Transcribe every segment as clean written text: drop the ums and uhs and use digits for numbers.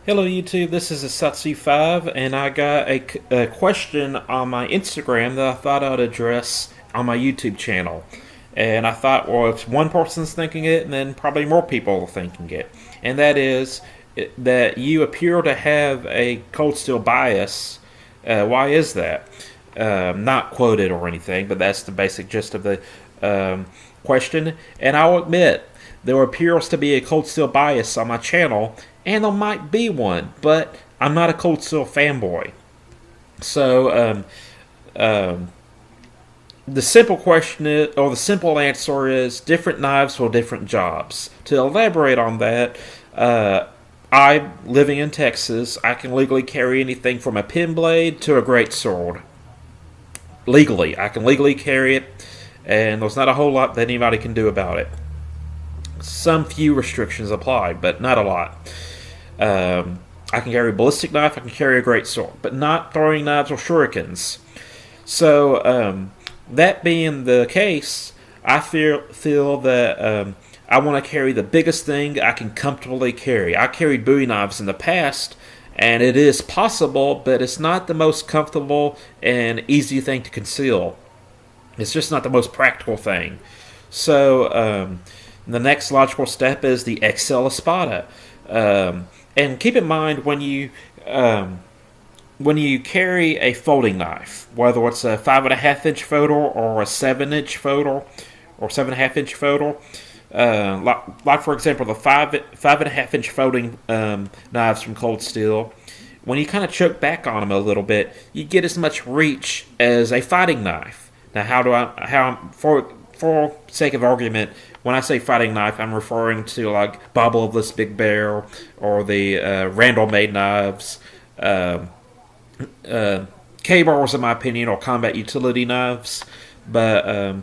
Hello YouTube, this is Satsu5 and I got a question on my Instagram that I thought I'd address on my YouTube channel. And I thought, well, if one person's thinking it, then probably more people are thinking it. And that is that you appear to have a cold steel bias. Why is that? Not quoted or anything, but that's the basic gist of the question. And I'll admit, there appears to be a cold steel bias on my channel, and there might be one, but I'm not a cold steel fanboy. So, the simple question is, or the simple answer is, different knives for different jobs. To elaborate on that, I, living in Texas, I can legally carry anything from a pen blade to a great sword. Legally, I can legally carry it, and there's not a whole lot that anybody can do about it. Some few restrictions apply, but not a lot. I can carry a ballistic knife, I can carry a great sword, but not throwing knives or shurikens. So, that being the case, I feel that I want to carry the biggest thing I can comfortably carry. I carried Bowie knives in the past, and it is possible, but it's not the most comfortable and easy thing to conceal. It's just not the most practical thing. So, the next logical step is the XL Espada. And keep in mind when you carry a folding knife, whether it's a 5.5-inch photo or a 7-inch photo or 7.5-inch photo, like for example the 5.5-inch folding knives from Cold Steel, when you kind of choke back on them a little bit, you get as much reach as a fighting knife. Now, for sake of argument, when I say fighting knife, I'm referring to like Bob Loveless Big Bear or the Randall Made knives. K-bars, in my opinion, are combat utility knives. But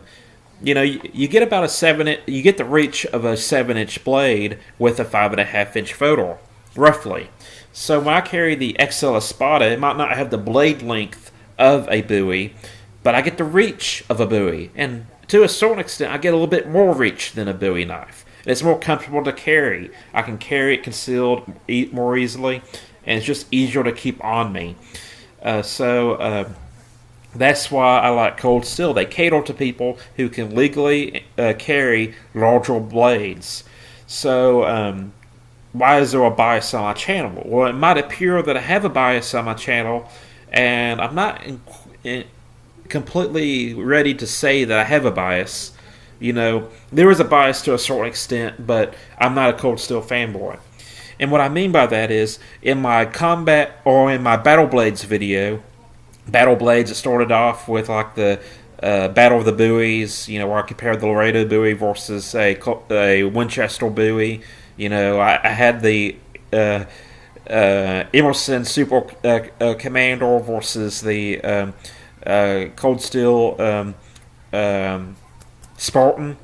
you get about you get the reach of a 7-inch blade with a 5.5-inch photo, roughly. So when I carry the XL Espada, it might not have the blade length of a Bowie, but I get the reach of a Bowie, and to a certain extent, I get a little bit more reach than a Bowie knife. It's more comfortable to carry. I can carry it concealed more easily, and it's just easier to keep on me. So that's why I like Cold Steel. They cater to people who can legally carry larger blades. So why is there a bias on my channel? Well, it might appear that I have a bias on my channel, and I'm not completely ready to say that I have a bias. There is a bias to a certain extent, but I'm not a Cold Steel fanboy. And what I mean by that is, in my combat or in my Battle Blades video, Battle Blades, it started off with like the Battle of the Bowies, where I compared the Laredo Bowie versus a Winchester Bowie. I had the Emerson Super Commander versus the Cold Steel Spartan.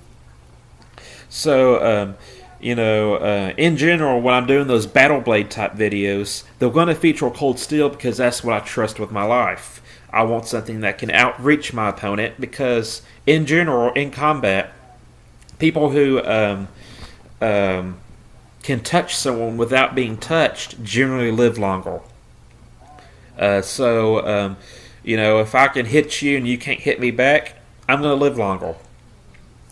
So, in general, when I'm doing those Battle Blade type videos, they're going to feature Cold Steel because that's what I trust with my life. I want something that can outreach my opponent because, in general, in combat, people who can touch someone without being touched generally live longer. So, if I can hit you and you can't hit me back, I'm going to live longer.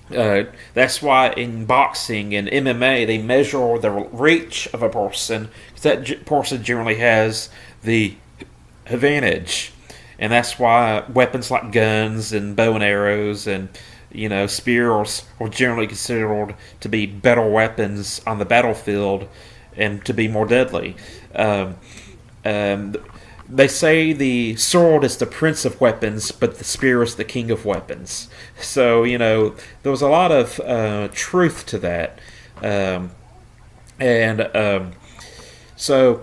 That's why in boxing and MMA they measure the reach of a person, because that person generally has the advantage. And that's why weapons like guns and bow and arrows and spears are generally considered to be better weapons on the battlefield and to be more deadly. They say the sword is the prince of weapons, but the spear is the king of weapons. So, there was a lot of truth to that. So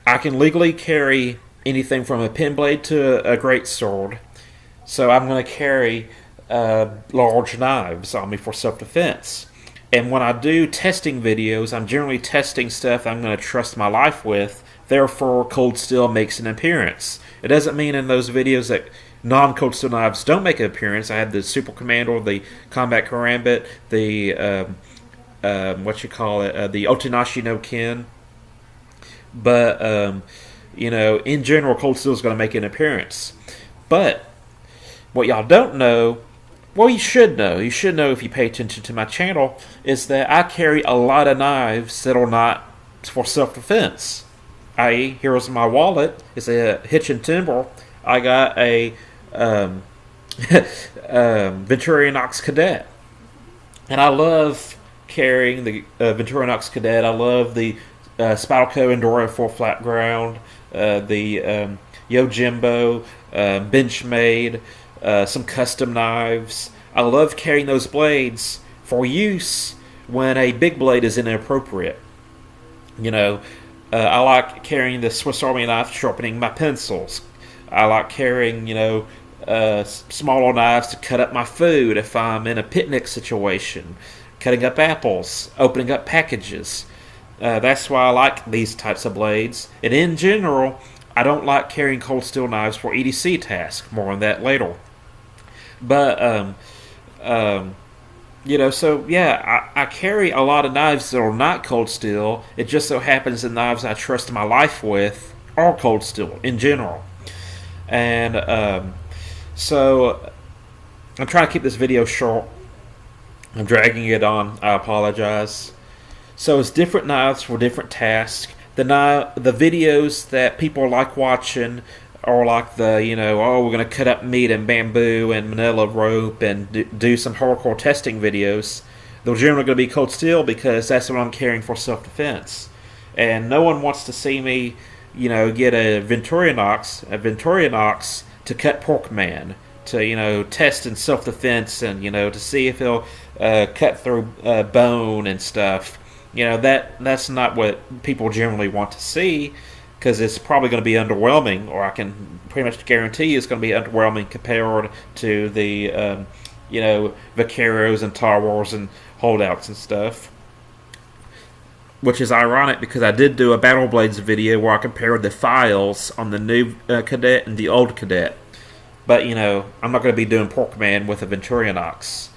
I can legally carry anything from a pen blade to a great sword. So I'm going to carry large knives on me for self-defense. And when I do testing videos, I'm generally testing stuff I'm going to trust my life with. Therefore, Cold Steel makes an appearance. It doesn't mean in those videos that non-Cold Steel knives don't make an appearance. I had the Super Commander, the Combat Karambit, the the Otanashi no Ken, But in general, cold steel is going to make an appearance. But what y'all don't know, well, you should know if you pay attention to my channel, is that I carry a lot of knives that are not for self-defense. I.e., here's my wallet. It's a hitch and timber. I got a Victorinox Cadet. And I love carrying the Victorinox Cadet. I love the Spalco Enduro 4 flat ground, the Yojimbo, Benchmade, some custom knives. I love carrying those blades for use when a big blade is inappropriate. I like carrying the Swiss Army knife sharpening my pencils. I like carrying, smaller knives to cut up my food if I'm in a picnic situation, cutting up apples, opening up packages. That's why I like these types of blades. And in general, I don't like carrying cold steel knives for EDC tasks. More on that later. But, I carry a lot of knives that are not cold steel. It just so happens the knives I trust my life with are cold steel in general. And so I'm trying to keep this video short. I'm dragging it on. I apologize. So it's different knives for different tasks. The videos that people like watching are like the, we're going to cut up meat in bamboo and manila rope and do some hardcore testing videos. They're generally going to be cold steel because that's what I'm carrying for self-defense. And no one wants to see me, get a Victorinox to cut pork man, to, test in self-defense and, to see if he'll cut through bone and stuff. That's not what people generally want to see, because it's probably going to be underwhelming, or I can pretty much guarantee it's going to be underwhelming compared to the, Vaqueros and Tar Wars and holdouts and stuff. Which is ironic because I did do a Battle Blades video where I compared the files on the new Cadet and the old Cadet. But, I'm not going to be doing Porkman with a Victorinox.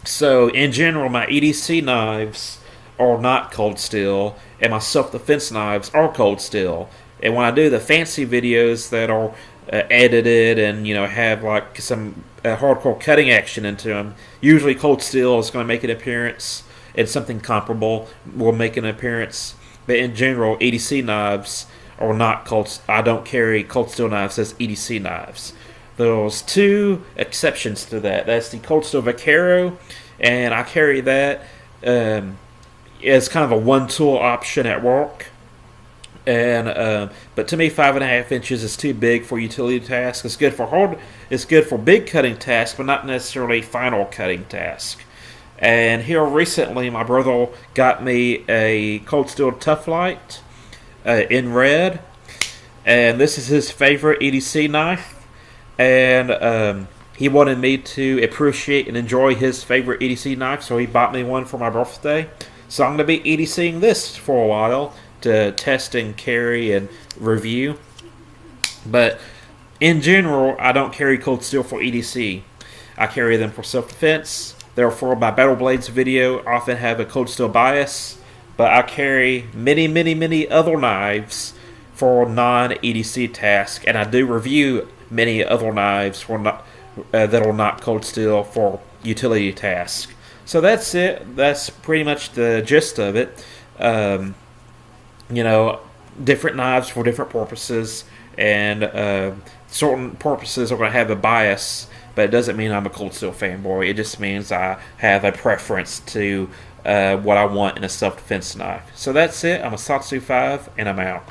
So, in general, my EDC knives are not cold steel, and my self-defense knives are cold steel. And when I do the fancy videos that are edited and, have like some hardcore cutting action into them, usually cold steel is going to make an appearance, and something comparable will make an appearance. But in general, EDC knives are not cold. I don't carry cold steel knives as EDC knives. There's two exceptions to that. That's the cold steel Vaquero, and I carry that as kind of a one-tool option at work. And but to me, 5.5 inches is too big for utility tasks. It's good for big cutting tasks, but not necessarily final cutting tasks. And here recently, my brother got me a cold steel Tough Light in red, and this is his favorite EDC knife. And he wanted me to appreciate and enjoy his favorite EDC knife, so he bought me one for my birthday. So I'm going to be EDCing this for a while to test and carry and review. But in general, I don't carry cold steel for EDC. I carry them for self-defense. Therefore, my Battle Blades video often have a cold steel bias. But I carry many, many, many other knives for non-EDC tasks. And I do review many other knives that are not cold steel for utility tasks. So that's it. That's pretty much the gist of it. Different knives for different purposes, and certain purposes are going to have a bias, but it doesn't mean I'm a cold steel fanboy. It just means I have a preference to what I want in a self-defense knife. So that's it. I'm a Satsu 5, and I'm out.